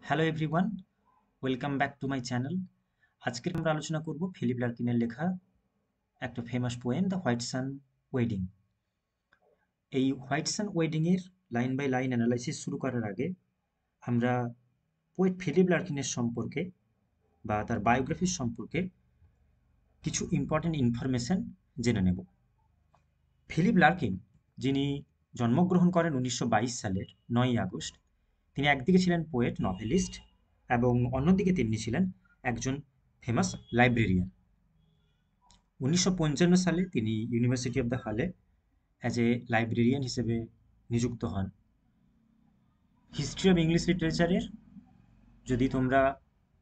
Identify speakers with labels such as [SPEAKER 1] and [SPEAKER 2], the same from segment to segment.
[SPEAKER 1] Hello everyone, welcome back to my channel. আজকে আমরা আলোচনা করব ফিলিপ লার্কিনের লেখা একটা famous poem the Whitsun wedding. এই হোয়াইট সান ওয়েডিংয়ের লাইন বাই লাইন অ্যানালাইসিস শুরু করার আগে আমরা পোয়েট ফিলিপ লার্কিনের সম্পর্কে বা তার বায়োগ্রাফির সম্পর্কে কিছু ইম্পর্টেন্ট ইনফরমেশন জেনে নেব। ফিলিপ লার্কিন, যিনি জন্মগ্রহণ করেন 1922 সালের 9ই আগস্ট, তিনি একদিকে ছিলেন পোয়েট, নভেলিস্ট এবং অন্যদিকে তিনি ছিলেন একজন ফেমাস লাইব্রেরিয়ান। 1955 সালে তিনি ইউনিভার্সিটি অফ দ্য হলে অ্যাজ এ লাইব্রেরিয়ান হিসেবে নিযুক্ত হন। হিস্ট্রি অফ ইংলিশ লিটারেচারের যদি তোমরা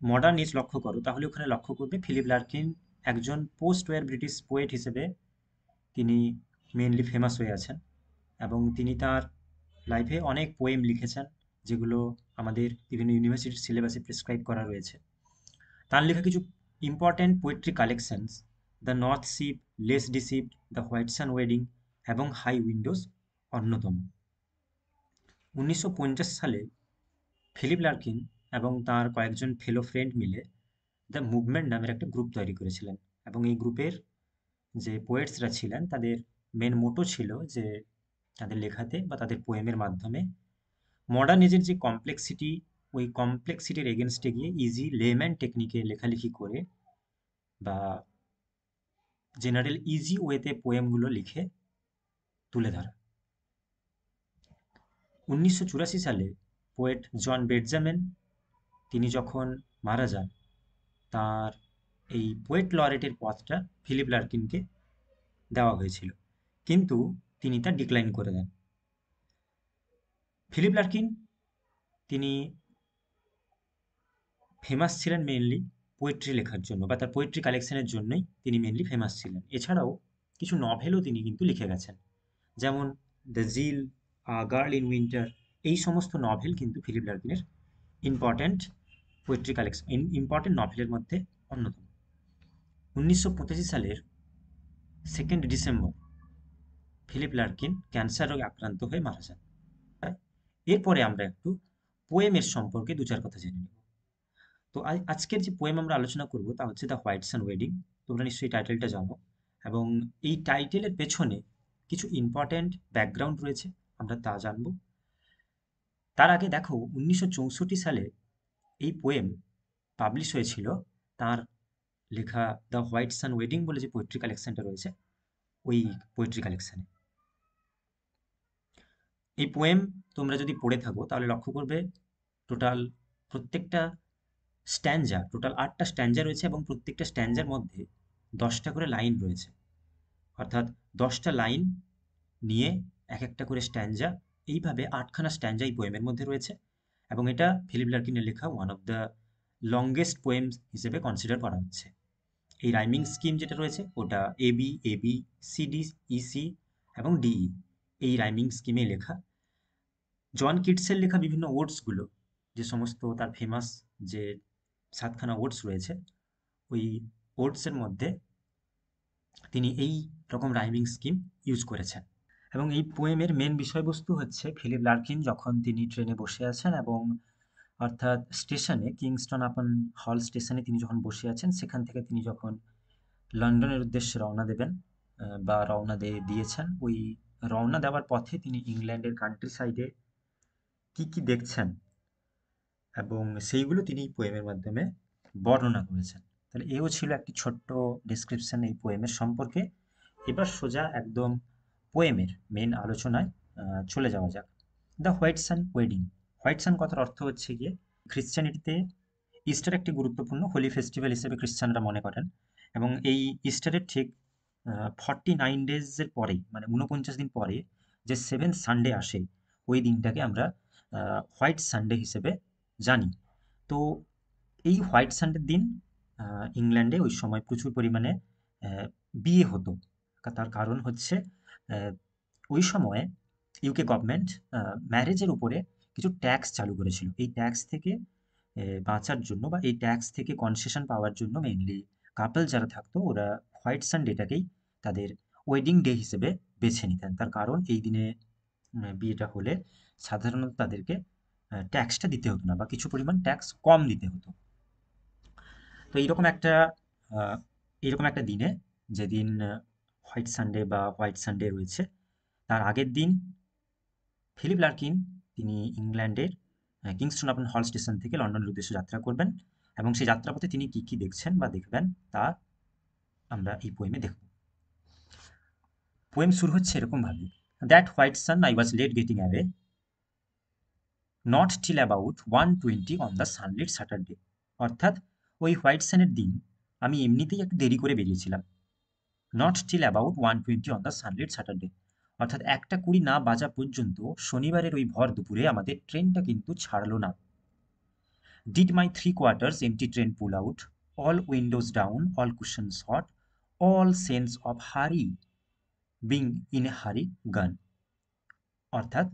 [SPEAKER 1] মডার্ন এজ লক্ষ্য করো তাহলে ওখানে লক্ষ্য করবে ফিলিপ লার্কিন একজন পোস্ট ওয়ার ব্রিটিশ পোয়েট হিসেবে তিনি মেনলি ফেমাস হয়ে আছেন এবং তিনি তার লাইফে অনেক পোয়েম লিখেছেন যেগুলো আমাদের বিভিন্ন ইউনিভার্সিটির সিলেবাসে প্রেসক্রাইব করা রয়েছে। তার লেখা কিছু important poetry collections the north ship, less deceived, the Whitsun wedding এবং হাই উইন্ডোজ অন্যতম। 1950 সালে ফিলিপ লার্কিন এবং তার কয়েকজন ফেলো ফ্রেন্ড মিলে দ্য মুভমেন্ট নামের একটা গ্রুপ তৈরি করেছিলেন এবং এই গ্রুপের যে পোয়েটসরা ছিলেন তাদের মেন মোটো ছিল যে তাদের লেখাতে বা তাদের পোয়েমের মাধ্যমে মডার্ন এজের যে কমপ্লেক্সিটি, ওই কমপ্লেক্সিটির এগেনস্টে গিয়ে ইজি লেম্যান টেকনিকে লেখালেখি করে বা জেনারেল ইজি ওয়েতে পোয়েমগুলো লিখে তুলে ধরা। 1984 সালে পোয়েট জন বেটজামেন তিনি যখন মারা যান, তার এই পোয়েট লরেটের পদটা ফিলিপ লার্কিনকে দেওয়া হয়েছিল, কিন্তু তিনি তা ডিক্লাইন করে দেন। ফিলিপ লার্কিন তিনি ফেমাস ছিলেন মেনলি পোয়েট্রি লেখার জন্য বা তার পোয়েট্রি কালেকশনের জন্যই তিনি মেনলি ফেমাস ছিলেন। এছাড়াও কিছু নভেলও তিনি কিন্তু লিখে গেছেন, যেমন the Jill, girl in winter. এই সমস্ত নভেল কিন্তু ফিলিপ লার্কিনের ইম্পর্ট্যান্ট পোয়েট্রি কালেকশন, ইম্পর্ট্যান্ট নভেলের মধ্যে অন্যতম। 1985 সালের 2 ডিসেম্বর ফিলিপ লার্কিন ক্যান্সার রোগে আক্রান্ত হয়ে মারা যান। এরপরে আমরা একটু পোয়েমের সম্পর্কে দু চার কথা জেনে নেব। তো আজকের যে পোয়েম আমরা আলোচনা করব তা হচ্ছে দ্য হোয়াইট সান ওয়েডিং। তোমরা নিশ্চয়ই টাইটেলটা জানো এবং এই টাইটেলের পেছনে কিছু ইম্পর্ট্যান্ট ব্যাকগ্রাউন্ড রয়েছে, আমরা তা জানব। তার আগে দেখো 1964 সালে এই পোয়েম পাবলিশ হয়েছিল তার লেখা দ্য হোয়াইট সান ওয়েডিং বলে যে পোয়েট্রি কালেকশনটা রয়েছে ওই পোয়েট্রি কালেকশনে। এই পোয়েম তোমরা যদি পড়ে থাকো তাহলে লক্ষ্য করবে টোটাল প্রত্যেকটা টোটাল 8টা স্ট্যাঞ্জা রয়েছে এবং প্রত্যেকটা স্ট্যাঞ্জার মধ্যে 10টা করে লাইন রয়েছে, অর্থাৎ 10টা লাইন নিয়ে এক একটা করে স্ট্যাঞ্জা, এইভাবে 8খানা স্ট্যাঞ্জা এই পোয়েমের মধ্যে রয়েছে এবং এটা ফিলিপ লার্কিনের লেখা one of the longest poems হিসেবে কনসিডার করা হচ্ছে। এই রাইমিং স্কিম যেটা রয়েছে ওটা এবি এবি, সিডি, ইসি এবং ডিই, এই রাইমিং স্কিমে লেখা। জন কিটসের লেখা বিভিন্ন ওডসগুলো, যে সমস্ত তার ফেমাস যে 7খানা ওডস রয়েছে, ওই ওডসের মধ্যে তিনি এই রকম রাইমিং স্কিম ইউজ করেছেন। এবং এই পোয়েমের মেন বিষয়বস্তু হচ্ছে ফিলিপ লার্কিন যখন তিনি ট্রেনে বসে আছেন এবং অর্থাৎ স্টেশনে কিংস্টন আপন হল স্টেশনে তিনি যখন বসে আছেন, সেখান থেকে তিনি যখন লন্ডনের উদ্দেশ্যে রওনা দেবেন বা রওনা দিয়েছেন, ওই রওনা দেওয়ার পথে তিনি ইংল্যান্ডের কান্ট্রি সাইডে কী কী দেখছেন এবং সেইগুলো তিনি এই পোয়েমের মাধ্যমে বর্ণনা করেছেন। তাহলে এও ছিল একটি ছোট্ট ডেসক্রিপশন এই পোয়েমের সম্পর্কে। এবার সোজা একদম পোয়েমের মেন আলোচনায় চলে যাওয়া যাক। The Whitsun wedding. Whitsun কথার অর্থ হচ্ছে গিয়ে খ্রিশ্চানিটিতে ইস্টার একটি গুরুত্বপূর্ণ হোলি ফেস্টিভ্যাল হিসেবে খ্রিশ্চানরা মনে করেন এবং এই ইস্টারের ঠিক 49 ডেজের পরেই, মানে 49 দিন পরে যে 7th সানডে আসে, ওই দিনটাকে আমরা হোয়াইট সানডে হিসেবে জানি। তো এই হোয়াইট সানডের দিন ইংল্যান্ডে ওই সময় প্রচুর পরিমাণে বিয়ে হতো। তার কারণ হচ্ছে ওই সময়ে ইউকে গভর্নমেন্ট ম্যারেজের উপরে কিছু ট্যাক্স চালু করেছিল। এই ট্যাক্স থেকে বাঁচার জন্য বা এই ট্যাক্স থেকে কনসেশন পাওয়ার জন্য মেইনলি কাপল যারা থাকতো ওরা হোয়াইট সানডেটাকেই তাদের ওয়েডিং ডে হিসেবে বেছে নিতেন। তার কারণ এই দিনে বিয়েটা হলে সাধারণত তাদেরকে ট্যাক্সটা দিতে হতো না বা কিছু পরিমাণ ট্যাক্স কম দিতে হতো। তো আহ, এইরকম একটা দিনে, যেদিন হোয়াইট সানডে বা হোয়াইট সানডে রয়েছে, তার আগের দিন ফিলিপ লার্কিন তিনি ইংল্যান্ডের কিংস্টন আপন হল স্টেশন থেকে লন্ডনের উদ্দেশ্যে যাত্রা করবেন, এবং সেই যাত্রাপথে তিনি কি কি দেখছেন বা দেখবেন তা আমরা এই পোয়েমে দেখব। পোয়েম শুরু হচ্ছে এরকম ভাবে: that Whitsun I was late getting away, not till about 1:20 on the sunlit Saturday. অর্থাৎ ওই হোয়াইট সানের দিন আমি এমনিতেই একটু দেরি করে বেরিয়েছিলাম। Not till about 1:20 on the sunlit Saturday, অর্থাৎ 1:20 না বাজা পর্যন্ত শনিবারের ওই ভর দুপুরে আমাদের ট্রেনটা কিন্তু ছাড়লো না। Did my 3/4 empty train pull out, all windows down, all cushions hot, all sense of hurry being in a hurry gone. অর্থাৎ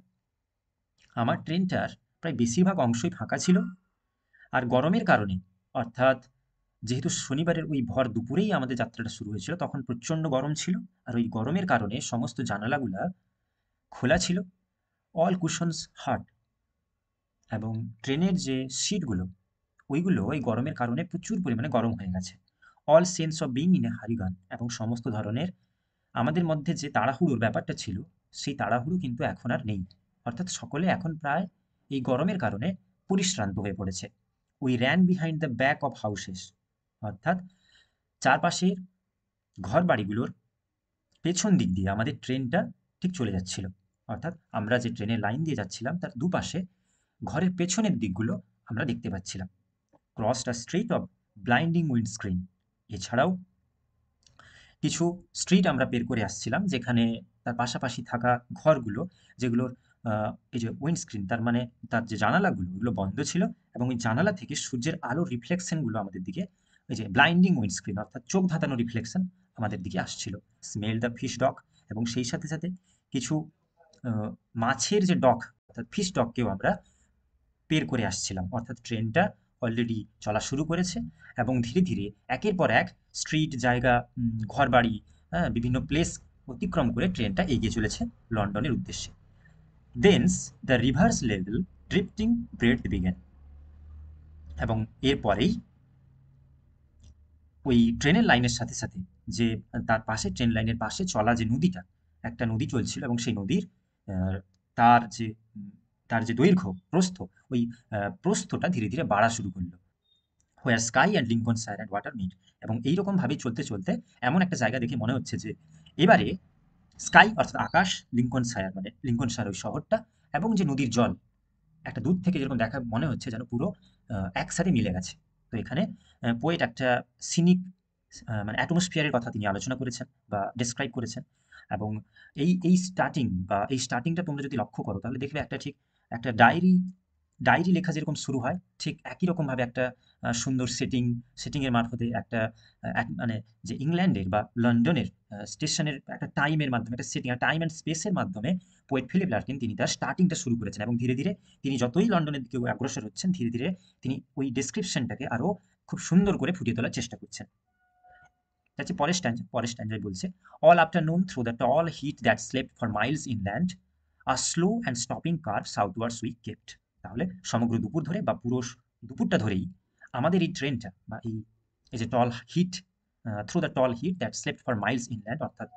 [SPEAKER 1] আমার ট্রেনটার প্রায় বেশিরভাগ অংশই ফাঁকা ছিল, আর গরমের কারণে, অর্থাৎ যেহেতু শনিবারের ওই ভর দুপুরেই আমাদের যাত্রাটা শুরু হয়েছিল, তখন প্রচণ্ড গরম ছিল, আর ওই গরমের কারণে সমস্ত জানালাগুলা খোলা ছিল। অল কুশনস হাট, এবং ট্রেনের যে সিটগুলো ওইগুলো ওই গরমের কারণে প্রচুর পরিমাণে গরম হয়ে গেছে। All sense of being in a hurry gone, এবং সমস্ত ধরনের আমাদের মধ্যে যে তাড়াহুড়োর ব্যাপারটা ছিল, সেই তাড়াহুড়ো কিন্তু এখন আর নেই। অর্থাৎ সকলে এখন প্রায় এই গরমের কারণে পরিশ্রান্ত হয়ে পড়েছে। We ran behind the back of houses, অর্থাৎ চারপাশের ঘর বাড়িগুলোর পেছন দিক দিয়ে আমাদের ট্রেনটা ঠিক চলে যাচ্ছিল। অর্থাৎ আমরা যে ট্রেনের লাইন দিয়ে যাচ্ছিলাম তার দুপাশে ঘরের পেছনের দিকগুলো আমরা দেখতে পাচ্ছিলাম। Crossed a street of blinding windscreen, এছাড়াও কিছু স্ট্রিট আমরা বের করে আসছিলাম যেখানে তার পাশাপাশি থাকা ঘরগুলো, যেগুলোর এই যে উইন্ডস্ক্রিন, তার মানে তার যে জানালাগুলো ওগুলো বন্ধ ছিল, এবং ওই জানালা থেকে সূর্যের আলোর রিফ্লেকশনগুলো আমাদের দিকে, ওই যে ব্লাইন্ডিং উইন্ডস্ক্রিন অর্থাৎ চোখ ধাঁধানো রিফ্লেকশন আমাদের দিকে আসছিল। স্মেল দ্য ফিশ ডক, এবং সেই সাথে সাথে কিছু মাছের যে ডক অর্থাৎ ফিশ ডককেও আমরা বের করে আসছিলাম। অর্থাৎ ট্রেনটা অলরেডি চলা শুরু করেছে, এবং ধীরে ধীরে একের পর এক স্ট্রিট, জায়গা, ঘরবাড়ি, হ্যাঁ, বিভিন্ন প্লেস অতিক্রম করে ট্রেনটা এগিয়ে চলেছে লন্ডনের উদ্দেশ্যে। Thence the river's level drifting breadth began, এবং এরপরেই ওই ট্রেনের লাইনের সাথে সাথে যে তার পাশে, ট্রেন লাইনের পাশে চলা যে নদীটা, একটা নদী চলছিল, এবং সেই নদীর আহ, তার যে তার যে দৈর্ঘ্য, প্রস্থ, ওই প্রস্থটা ধীরে ধীরে বাড়া শুরু করলো। Where sky and Lincolnshire and water meet, এবং এইরকম ভাবেই চলতে চলতে এমন একটা জায়গা দেখে মনে হচ্ছে যে এবারে স্কাই অর্থাৎ আকাশ, লিঙ্কন শায়ার মানে লিঙ্কন শায়ার ওই শহরটা, এবং যে নদীর জল, একটা দূর থেকে যেরকম দেখা মনে হচ্ছে যেন পুরো একসাথে মিলে গেছে। তো এখানে পোয়েট একটা সিনিক মানে অ্যাটমসফিয়ারের কথা তিনি আলোচনা করেছেন বা ডেসক্রাইব করেছেন। এবং এই স্টার্টিংটা তোমরা যদি লক্ষ্য করো তাহলে দেখবে একটা ঠিক একটা ডায়েরি লেখা যেরকম শুরু হয়, ঠিক একই রকমভাবে একটা সুন্দর সেটিংয়ের মারফতে একটা মানে যে ইংল্যান্ডের বা লন্ডনের স্টেশনের একটা টাইমের মাধ্যমে, একটা সেটিং, টাইম অ্যান্ড স্পেসের মাধ্যমে পোয়েট ফিলিপ লার্কিন তিনি তার স্টার্টিংটা শুরু করেছেন, এবং ধীরে ধীরে তিনি যতই লন্ডনের দিকে অগ্রসর হচ্ছেন, ধীরে ধীরে তিনি ওই ডেসক্রিপশনটাকে আরো খুব সুন্দর করে ফুটিয়ে তোলার চেষ্টা করছেন। তার যে পরের স্ট্যান্ডায় বলছে: all afternoon through the tall heat that slept for miles inland, a slow and stopping curve southwards we kept. তাহলে সমগ্র দুপুর ধরে বা পুরো দুপুরটা ধরেই আমাদের এই ট্রেনটা বা এই যে tall heat, through the tall heat that slept for miles inland, অর্থাৎ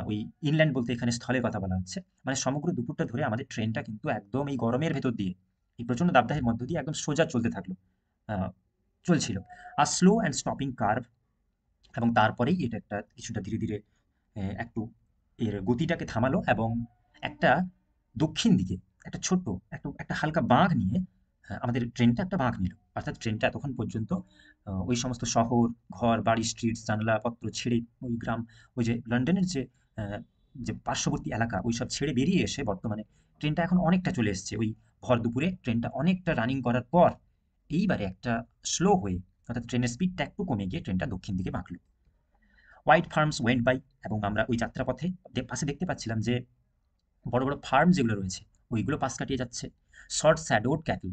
[SPEAKER 1] ওই ইনল্যান্ড বলতে এখানে স্থলের কথা বলা হচ্ছে, মানে সমগ্র দুপুরটা ধরে আমাদের ট্রেনটা কিন্তু একদম এই গরমের ভেতর দিয়ে, এই প্রচণ্ড দাবদাহের মধ্য দিয়ে একদম সোজা চলতে থাকলো, চলছিল। আর স্লো অ্যান্ড স্টপিং কার্ভ, এবং তারপরেই এটা একটা কিছুটা ধীরে ধীরে একটু এর গতিটাকে থামালো, এবং একটা দক্ষিণ দিকে একটা ছোট্ট একটা হালকা বাঁক নিয়ে আমাদের ট্রেনটা একটা বাঁক নিল। অর্থাৎ ট্রেনটা এতক্ষণ পর্যন্ত ওই সমস্ত শহর, ঘর বাড়ি, স্ট্রিট, জানলাপত্র ছেড়ে ওই গ্রাম, ওই যে লন্ডনের আহ, যে পার্শ্ববর্তী এলাকা ওইসব ছেড়ে বেরিয়ে এসে বর্তমানে ট্রেনটা এখন অনেকটা চলে এসছে ওই ভর দুপুরে ট্রেনটা অনেকটা রানিং করার পর এইবারে একটা স্লো হয়ে, অর্থাৎ ট্রেনের স্পিডটা একটু কমে গিয়ে ট্রেনটা দক্ষিণ দিকে বাঁকলো। হোয়াইট ফার্মস ওয়েন্ট বাই, এবং আমরা ওই যাত্রাপথে পাশে দেখতে পাচ্ছিলাম যে বড় বড় ফার্ম যেগুলো রয়েছে ওইগুলো পাশ কাটিয়ে যাচ্ছে। শর্ট শ্যাডোড ক্যাটল,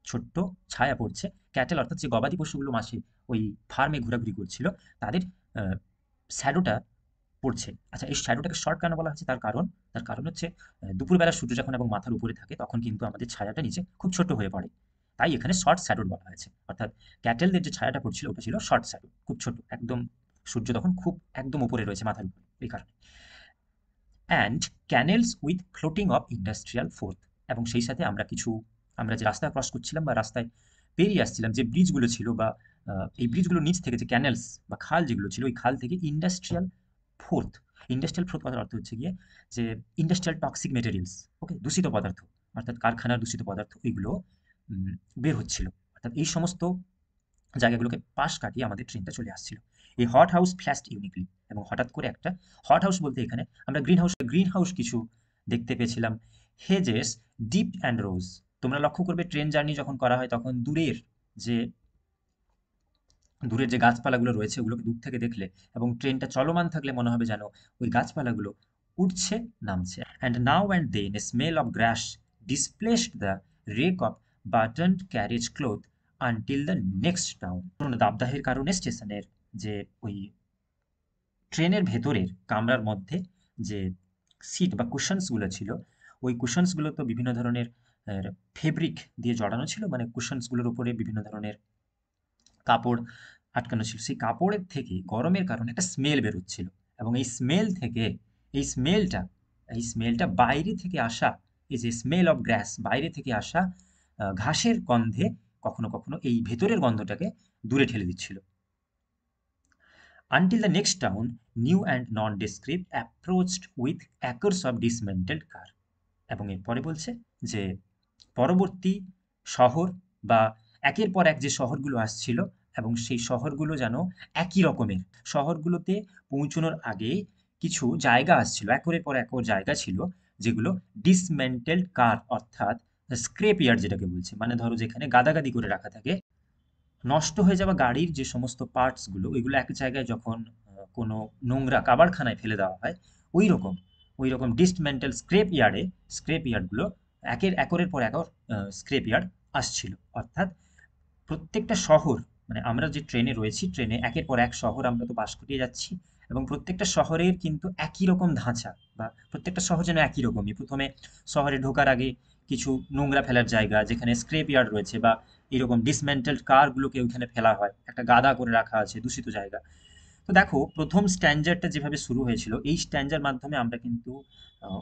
[SPEAKER 1] ছোট্ট ছায়া পড়ছে। ক্যাটেল অর্থাৎ যে গবাদি পশুগুলো মাসে ওই ফার্মে ঘোরাঘুরি করছিল তাদের শ্যাডোটা পড়ছে। আচ্ছা, এই শ্যাডোটাকে শর্ট কেন বলা হচ্ছে তার কারণ তার কারণ হচ্ছে দুপুরবেলা সূর্য যখন এবং মাথার উপরে থাকে তখন কিন্তু আমাদের ছায়াটা নিচে খুব ছোট হয়ে পড়ে, তাই এখানে শর্ট শ্যাডোড বলা হয়েছে। অর্থাৎ ক্যাটেলদের যে ছায়াটা পড়ছিল ওটা ছিল শর্ট শ্যাডো, খুব ছোট, একদম সূর্য তখন খুব একদম উপরে রয়েছে মাথার উপরে, এই কারণে। And canals with floating of industrial fourth, এবং সেই সাথে আমরা যে রাস্তা ক্রস করছিলাম বা রাস্তায় পেরিয়ে আসছিলাম, যে ব্রিজগুলো ছিল বা এই ব্রিজগুলোর নিচ থেকে যে ক্যানেলস বা খাল যেগুলো ছিল, ওই খাল থেকে ফোর্থ ইন্ডাস্ট্রিয়াল ফোর্থ কথার অর্থ হচ্ছে গিয়ে যে ইন্ডাস্ট্রিয়াল টক্সিক মেটেরিয়ালস, ওকে, দূষিত পদার্থ, অর্থাৎ কারখানার দূষিত পদার্থ, ওইগুলো বের হচ্ছিল। অর্থাৎ এই সমস্ত জায়গাগুলোকে পাশ কাটিয়ে আমাদের ট্রেনটা চলে আসছিল। এই হট হাউস ফ্ল্যাশড ইউনিকলি, এবং হঠাৎ করে একটা হট হাউস বলতে এখানে আমরা গ্রিন হাউস কিছু দেখতে পেয়েছিলাম। হেজেস ডিপ অ্যান্ড রোজ, তোমরা লক্ষ্য করবে ট্রেন জার্নি যখন করা হয় তখন যে দূরের যে গাছপালাগুলো রয়েছে ওগুলোকে দূর থেকে দেখলে এবং ট্রেনটা চলমান থাকলে মনে হবে যেন ওই গাছপালাগুলো উঠছে নামছে। And now and then a smell of grass displaced the reek of buttoned carriage cloth until the next town. দাবদাহের কারণে স্টেশনের যে ওই ট্রেনের ভেতরের কামরার মধ্যে যে সিট বা কুশনসগুলো ছিল, ওই কুশনসগুলো তো বিভিন্ন ধরনের ফেব্রিক দিয়ে জড়ানো ছিল, মানে কুশনসগুলোর উপরে বিভিন্ন ধরনের কাপড় আটকানো ছিল। সেই কাপড়ের থেকে গরমের কারণে একটা স্মেল বেরোচ্ছিল, এবং এই স্মেলটা এই স্মেলটা বাইরে থেকে আসা, এই যে স্মেল অফ গ্রাস, বাইরে থেকে আসা ঘাসের গন্ধে কখনো কখনো এই ভেতরের গন্ধটাকে দূরে ঠেলে দিচ্ছিল। Until the next town, new and nondescript, approached with acres of dismantled car. এবং এরপরে বলছে যে পরবর্তী শহর বা একের পর এক যে শহরগুলো আসছিল, এবং সেই শহরগুলো যেন একই রকমের, শহরগুলোতে পৌঁছানোর আগে কিছু জায়গা আসছিল, একরের পর একর জায়গা ছিল যেগুলো ডিসমেন্টেলড কার, অর্থাৎ স্ক্রেপ ইয়ার্ড যেটাকে বলছে, মানে ধরো যেখানে গাদাগাদি করে রাখা থাকে নষ্ট হয়ে যাওয়া গাড়ির যে সমস্ত পার্টসগুলো, ওইগুলো এক জায়গায় যখন কোনো নোংরা কাবাড়খানায় ফেলে দেওয়া হয়, ওই রকম ডিসমেন্টাল স্ক্রেপ ইয়ার্ডগুলো একরের পর একর স্ক্রেপ ইয়ার্ড আসছিল। অর্থাৎ প্রত্যেকটা শহর, মানে আমরা যে ট্রেনে রয়েছি, ট্রেনে একের পর এক শহর আমরা তো পাশ কাটিয়ে যাচ্ছি, এবং প্রত্যেকটা শহরের কিন্তু একই রকম ধাঁচা, বা প্রত্যেকটা শহর যেন একই রকমই। প্রথমে শহরে ঢোকার আগে কিছু নোংরা ফেলার জায়গা যেখানে স্ক্রেপ ইয়ার্ড রয়েছে, বা এরকম ডিসমেন্টেলড কারগুলোকে ওইখানে ফেলা হয়, একটা গাদা করে রাখা আছে দূষিত জায়গা। তো দেখো প্রথম স্ট্যান্ডার্ডটা যেভাবে শুরু হয়েছিল, এই স্ট্যান্ডার্ড মাধ্যমে আমরা কিন্তু আহ,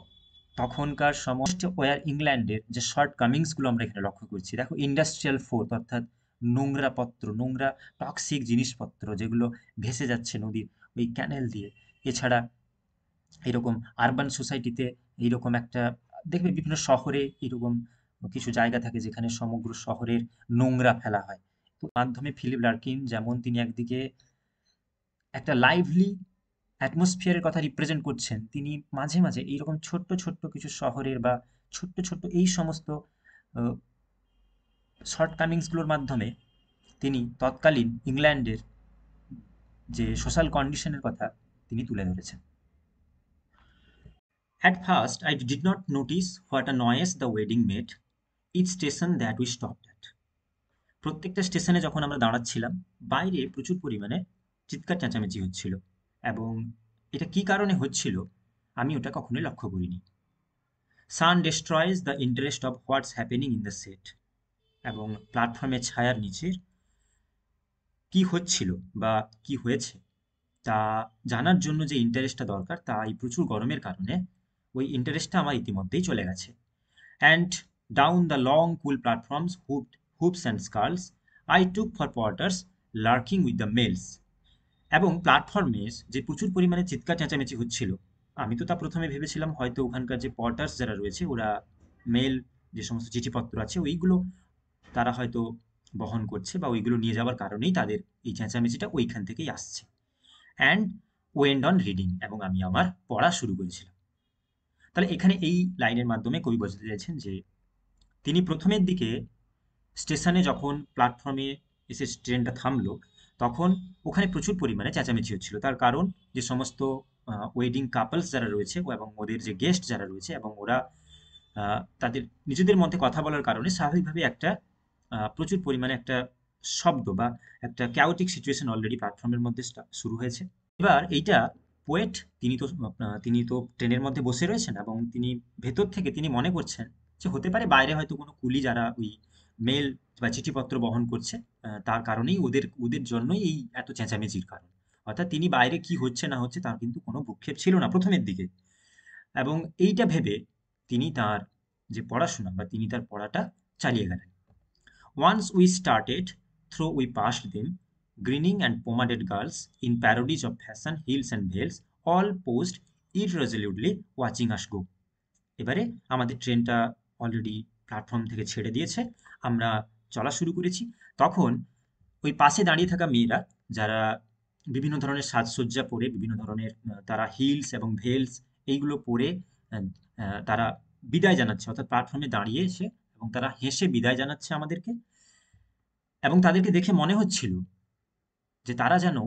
[SPEAKER 1] তখনকার সমস্ত ওয়ার ইংল্যান্ডের যে শর্ট কামিংসগুলো আমরা এখানে লক্ষ্য করছি। দেখো ইন্ডাস্ট্রিয়াল ফোর্থ, অর্থাৎ নোংরা টক্সিক জিনিসপত্র যেগুলো ভেসে যাচ্ছে নদীর ওই ক্যানেল দিয়ে। এছাড়া এরকম আরবান সোসাইটিতে এইরকম একটা দেখবে বিভিন্ন শহরে এরকম কিছু জায়গা থাকে যেখানে সমগ্র শহরের নোংরা ফেলা হয়। তো মাধ্যমে ফিলিপ লার্কিন যেমন তিনি একদিকে একটা লাইভলি অ্যাটমসফিয়ারের কথা রিপ্রেজেন্ট করছেন, তিনি মাঝে মাঝে এইরকম ছোট্ট কিছু শহরের বা ছোট্ট এই সমস্ত শর্ট কামিংসগুলোর মাধ্যমে তিনি তৎকালীন ইংল্যান্ডের যে সোশ্যাল কন্ডিশনের কথা তিনি তুলে ধরেছেন। At first, I did not notice what a noise the wedding made each station that we stopped at. প্রত্যেকটা স্টেশনে যখন আমরা দাঁড়াচ্ছিলাম, বাইরে প্রচুর পরিমাণে চিৎকার চেঁচামেচি হচ্ছিল, এবং এটা কি কারণে হচ্ছিল আমি ওটা কখনোই লক্ষ্য করিনি। Sun destroys the interest of what's happening in the shade, এবং প্ল্যাটফর্মের ছায়ার নিচের কি হচ্ছিল বা কি হয়েছে তা জানার জন্য যে ইন্টারেস্টটা দরকার, তা এই প্রচুর গরমের কারণে ওই ইন্টারেস্টটা আমার ইতিমধ্যেই চলে গেছে। And down the long cool platforms, hoops and skulls, I took for porters lurking with the mails. এবং প্ল্যাটফর্মে যে প্রচুর পরিমাণে চিৎকার চেঁচামেচি হচ্ছিল, আমি তো তা প্রথমে ভেবেছিলাম হয়তো ওখানকার যে পটার্স যারা রয়েছে ওরা মেল যে সমস্ত চিঠিপত্র আছে ওইগুলো তারা হয়তো বহন করছে, বা ওইগুলো নিয়ে যাওয়ার কারণেই তাদের এই চেঁচামেচিটা ওইখান থেকেই আসছে। অ্যান্ড ওয়েন্ড অন রিডিং, এবং আমি আমার পড়া শুরু করেছিলাম। তাহলে এখানে এই লাইনের মাধ্যমে কবি বোঝাতে চাইছেন যে তিনি প্রথমের দিকে স্টেশনে যখন প্ল্যাটফর্মে এসে ট্রেনটা থামলো, তখন ওখানে প্রচুর পরিমাণে চেঁচামেচি হচ্ছিল। তার কারণ যে সমস্ত ওয়েডিং কাপলস যারা রয়েছে এবং ওদের যে গেস্ট যারা রয়েছে, এবং ওরা তাদের নিজেদের মধ্যে কথা বলার কারণে স্বাভাবিকভাবে একটা প্রচুর পরিমাণে একটা শব্দ বা একটা ক্যাওটিক সিচুয়েশন অলরেডি প্ল্যাটফর্মের মধ্যে শুরু হয়েছে। এবার এইটা পোয়েট তিনি তো ট্রেনের মধ্যে বসে রয়েছেন এবং তিনি ভেতর থেকে তিনি মনে করছেন যে হতে পারে বাইরে হয়তো কোনো কুলি যারা ওই মেল বা চিঠিপত্র বহন করছে, তার কারণেই ওদের ওদের জন্যই এই এত চেঁচামেচির কারণ। অর্থাৎ তিনি বাইরে কি হচ্ছে না হচ্ছে তার কিন্তু কোনো ভ্রুক্ষেপ ছিল না প্রথমের দিকে। এবং এইটা ভেবে তিনি তার যে পড়াশোনা বা তিনি তার পড়াটা চালিয়ে গেলেন। Once we started, through we passed them, grinning and pomaded girls in parodies of fashion, heels and veils, all posed irresolutely watching us go. এবারে আমাদের ট্রেনটা অলরেডি প্ল্যাটফর্ম থেকে ছেড়ে দিয়েছে, আমরা চলা শুরু করেছি। তখন ওই পাশে দাঁড়িয়ে থাকা মেয়েরা, যারা বিভিন্ন ধরনের সাজসজ্জা পরে, বিভিন্ন ধরনের তারা হিলস এবং ভেলস এইগুলো পরে আহ, তারা বিদায় জানাচ্ছে, অর্থাৎ প্ল্যাটফর্মে দাঁড়িয়ে এসে এবং তারা হেসে বিদায় জানাচ্ছে আমাদেরকে। এবং তাদেরকে দেখে মনে হচ্ছিল যে তারা যেন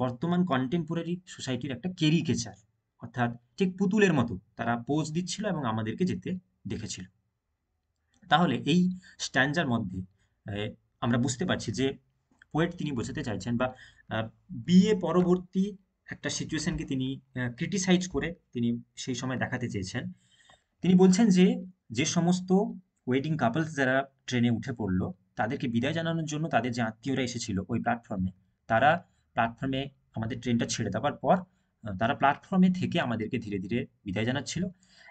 [SPEAKER 1] বর্তমান কন্টেম্পোরারি সোসাইটির একটা ক্যারিকেচার, অর্থাৎ ঠিক পুতুলের মতো তারা পোজ দিচ্ছিল এবং আমাদেরকে যেতে দেখেছিল। তাহলে এই স্ট্যান্জার মধ্যে আহ, আমরা বুঝতে পারছি যে পোয়েট তিনি বোঝাতে চাইছেন, বা বিয়ে পরবর্তী একটা সিচুয়েশনকে তিনি ক্রিটিসাইজ করে তিনি সেই সময় দেখাতে চেয়েছেন। তিনি বলছেন যে যে সমস্ত ওয়েডিং কাপলস যারা ট্রেনে উঠে পড়লো, তাদেরকে বিদায় জানানোর জন্য তাদের যে আত্মীয়রা এসেছিল ওই প্ল্যাটফর্মে, তারা প্ল্যাটফর্মে আমাদের ট্রেনটা ছেড়ে দেওয়ার পর তারা প্ল্যাটফর্মে থেকে আমাদেরকে ধীরে ধীরে বিদায় জানাচ্ছিল।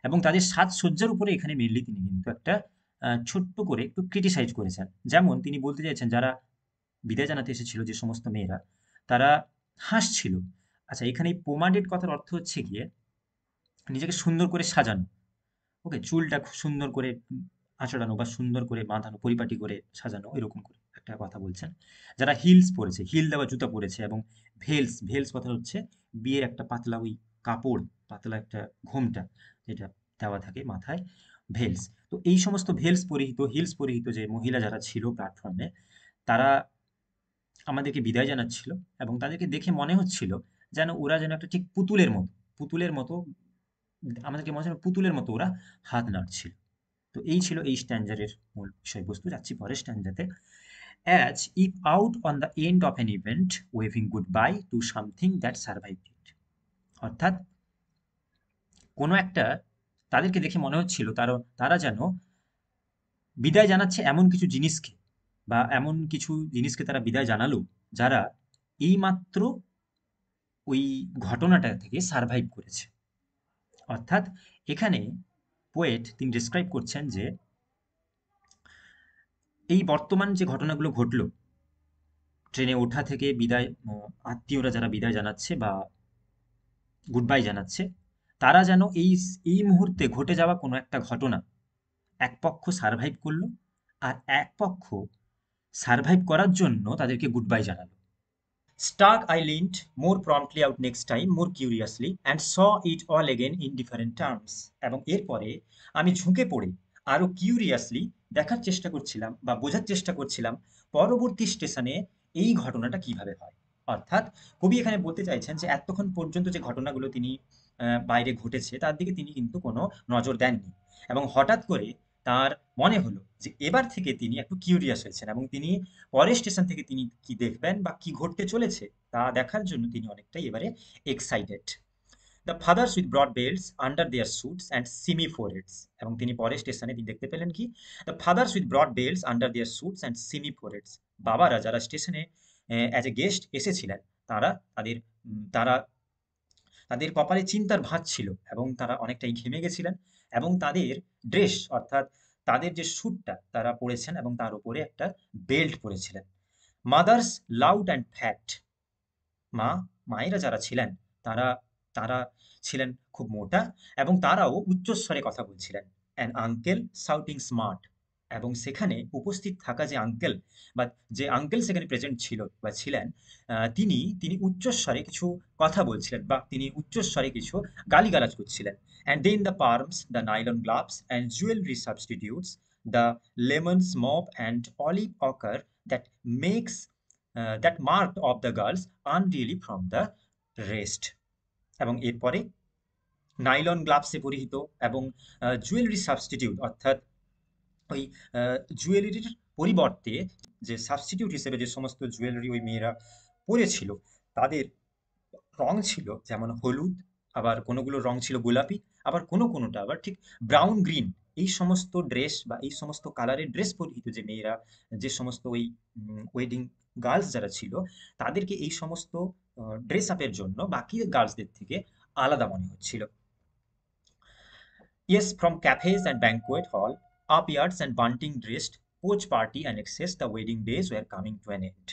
[SPEAKER 1] এবং তাদের সাজসজ্জার উপরে এখানে মেনলি তিনি কিন্তু একটা ছোট্ট করে একটু ক্রিটিসাইজ করেছেন। যেমন তিনি বলতে চাইছেন যারা বিদায় জানাতে এসেছিল, যে সমস্ত মেয়েরা, তারা হাসছিল। আচ্ছা, এখানে এই পোমাডেড কথার অর্থ হচ্ছে গিয়ে নিজেকে সুন্দর করে সাজানো। ওকে, চুলটা খুব সুন্দর করে আঁচড়ানো বা সুন্দর করে বাঁধানো, পরিপাটি করে সাজানো, এরকম করে একটা কথা বলছেন। যারা হিলস পরেছে, হিল দেওয়া জুতা পরেছে, এবং ভেলস, ভেলস কথা হচ্ছে বিয়ের একটা পাতলা ওই কাপড়, পাতলা একটা ঘোমটা যেটা দেওয়া থাকে মাথায়, ভেলস। তো এই সমস্ত ভেলস পরিহিত, হিলস পরিহিত যে মহিলা যারা ছিল প্ল্যাটফর্মে, তারা আমাদেরকে বিদায় জানাচ্ছিল এবং তাদেরকে দেখে মনে হচ্ছিল যেন ওরা যেন একটা ঠিক পুতুলের মতো, পুতুলের মতো আমাদেরকে মনে হচ্ছিল পুতুলের মতো ওরা হাত নাড়ছিল। তো এই ছিল এই স্ট্যান্জারের মূল বিষয়বস্তু। যাচ্ছি পরের স্ট্যান্জাতে। As if out on the end of an event, waving goodbye to something that survived it. অর্থাৎ কোনো একটা, তাদেরকে দেখে মনে হচ্ছিল তারা তারা যেন বিদায় জানাচ্ছে এমন কিছু জিনিসকে, বা এমন কিছু জিনিসকে তারা বিদায় জানালো যারা এইমাত্র ওই ঘটনাটা থেকে সারভাইভ করেছে। অর্থাৎ এখানে পোয়েট তিনি ডিসক্রাইব করছেন যে এই বর্তমান যে ঘটনাগুলো ঘটলো, ট্রেনে ওঠা থেকে বিদায়, আত্মীয়রা যারা বিদায় জানাচ্ছে বা গুড বাই জানাচ্ছে, তারা যেন এই এই মুহূর্তে ঘটে যাওয়া কোনো একটা ঘটনা, এক পক্ষ সারভাইভ করলো আর এক পক্ষ সারভাইভ করার জন্য তাদেরকে গুড বাই জানালো। Stark I leaned more promptly out next time, more curiously, and saw it all again in different terms. এবং এরপরে আমি ঝুঁকে পড়ে আরো কিউরিয়াসলি দেখার চেষ্টা করছিলাম বা বোঝার চেষ্টা করছিলাম পরবর্তী স্টেশনে এই ঘটনাটা কিভাবে হয়। অর্থাৎ কবি এখানে বলতে চাইছেন যে এতক্ষণ পর্যন্ত যে ঘটনাগুলো তিনি বাইরে ঘটেছে তার দিকে তিনি কিন্তু কোনো নজর দেননি, এবং হঠাৎ করে তার মনে হলো যে এবার থেকে তিনি একটু কিউরিয়াস হয়েছেন এবং তিনি পরের স্টেশন থেকে তিনি কি দেখবেন বা কি ঘটতে চলেছে তা দেখার জন্য তিনি অনেকটাই এবারে excited. The fathers with broad belts under their suits and seamy foreheads. এবং তিনি পরের স্টেশনে তিনি দেখতে পেলেন কি, the fathers with broad belts under their suits and seamy foreheads. বাবারা যারা স্টেশনে অ্যাজ এ গেস্ট এসেছিলেন, তারা তাদের তারা তাদের কপালে চিন্তার ভাঁজ ছিল এবং তারা অনেকটাই ঘেমে গেছিলেন, এবং তাদের ড্রেস, অর্থাৎ তাদের যে স্যুটটা তারা পরেছেন এবং তার উপরে একটা বেল্ট পরেছিলেন। Mothers loud and fat. মায়েরা যারা ছিলেন, তারা তারা ছিলেন খুব মোটা এবং তারাও উচ্চস্বরে কথা বলছিলেন। An uncle shouting smart. এবং সেখানে উপস্থিত থাকা যে আঙ্কেল, বা যে আঙ্কেল সেখানে প্রেজেন্ট ছিল বা ছিলেন, তিনি তিনি উচ্চস্বরে কিছু কথা বলছিলেন বা তিনি উচ্চস্বরে কিছু গালিগালাজ করছিলেন। And then the perms, the nylon gloves and jewellery substitutes, the lemon স্মপ and olive ochre that makes that marked off the girls unreally from the rest. এবং এরপরে নাইলন গ্লাভসে পরিহিত এবং জুয়েলারি সাবস্টিটিউট, অর্থাৎ ওই জুয়েলারির পরিবর্তে যে সাবস্টিটিউট হিসেবে যে সমস্ত জুয়েলারি ওই মেয়েরা পরেছিল, তাদের রং ছিল যেমন হলুদ, আবার কোনোগুলো রং ছিল গোলাপি, আবার কোনোটা আবার ঠিক ব্রাউন গ্রিন। এই সমস্ত ড্রেস বা এই সমস্ত কালারের ড্রেস পরিহিত যে মেয়েরা, যে সমস্ত ওই ওয়েডিং গার্লস যারা ছিল, তাদেরকে এই সমস্ত ড্রেস আপের জন্য বাকি গার্লসদের থেকে আলাদা মনে হচ্ছিল। Yes, from cafes and banquet hall, upyards and bunting dressed, poach party and excess, the wedding days were coming to an end.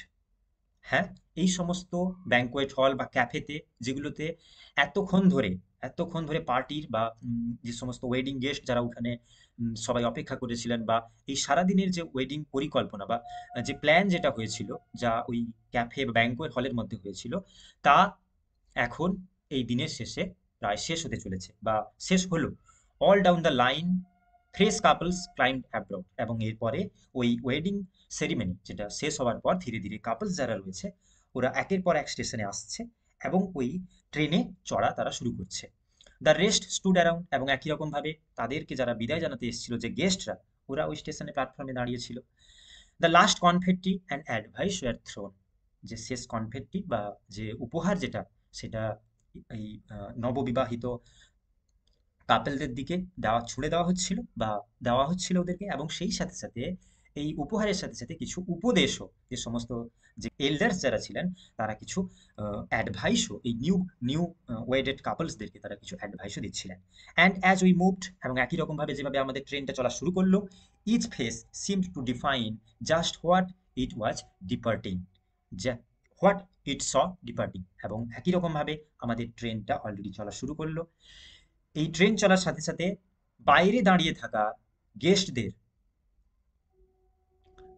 [SPEAKER 1] হ্যাঁ, এই সমস্ত ব্যাংকোয়েট হল বা ক্যাফেতে, যেগুলোতে এতক্ষণ ধরে পার্টির বা যে সমস্ত ওয়েডিং গেস্ট যারা ওখানে সবাই অপেক্ষা করেছিলেন, বা এই সারাদিনের যে ওয়েডিং পরিকল্পনা বা যে প্ল্যান যেটা হয়েছিল, যা ওই ক্যাফে বা ব্যাংকোয়েট হলের মধ্যে হয়েছিল, তা এখন এই দিনের শেষে প্রায় শেষ হতে চলেছে বা শেষ হলো। All down the line fresh couples climbed abroad, এবং এরপরে ওই ওয়েডিং সেরিমনি যেটা শেষ হওয়ার পর ধীরে ধীরে কাপলস যারা রয়েছে ওরা একের পর এক স্টেশনে আসছে এবং ওই ট্রেনে চড়া তারা শুরু করছে। দ্য রেস্ট স্টুড অ্যারাউন্ড, এবং একই রকমভাবে তাদেরকে যারা বিদায় জানাতে এসেছিল যে গেস্টরা, ওরা ওই স্টেশনে প্ল্যাটফর্মে দাঁড়িয়েছিল। The last confetti and advice were thrown, যে শেষ কনফেট্টি বা যে উপহার যেটা, সেটা এই নববিবাহিত কাপেলদের দিকে ছুড়ে দেওয়া হচ্ছিল বা দেওয়া হচ্ছিল ওদেরকে, এবং সেই সাথে সাথে এই উপহারের সাথে সাথে কিছু উপদেশও, যে সমস্ত যে এল্ডার্স যারা ছিলেন তারা কিছু অ্যাডভাইসও এই নিউ নিউ ওয়েডেড কাপলসদেরকে তারা কিছু অ্যাডভাইসও দিচ্ছিলেন। অ্যান্ড অ্যাজ উই মুভড, এবং একই রকমভাবে যেভাবে আমাদের ট্রেনটা চলা শুরু করলো, each face seemed to define just what it was departing, যা হোয়াট ইট স ডিপার্টিং, এবং একই রকমভাবে আমাদের ট্রেনটা অলরেডি চলা শুরু করলো। এই ট্রেন চলার সাথে সাথে বাইরে দাঁড়িয়ে থাকা গেস্টদের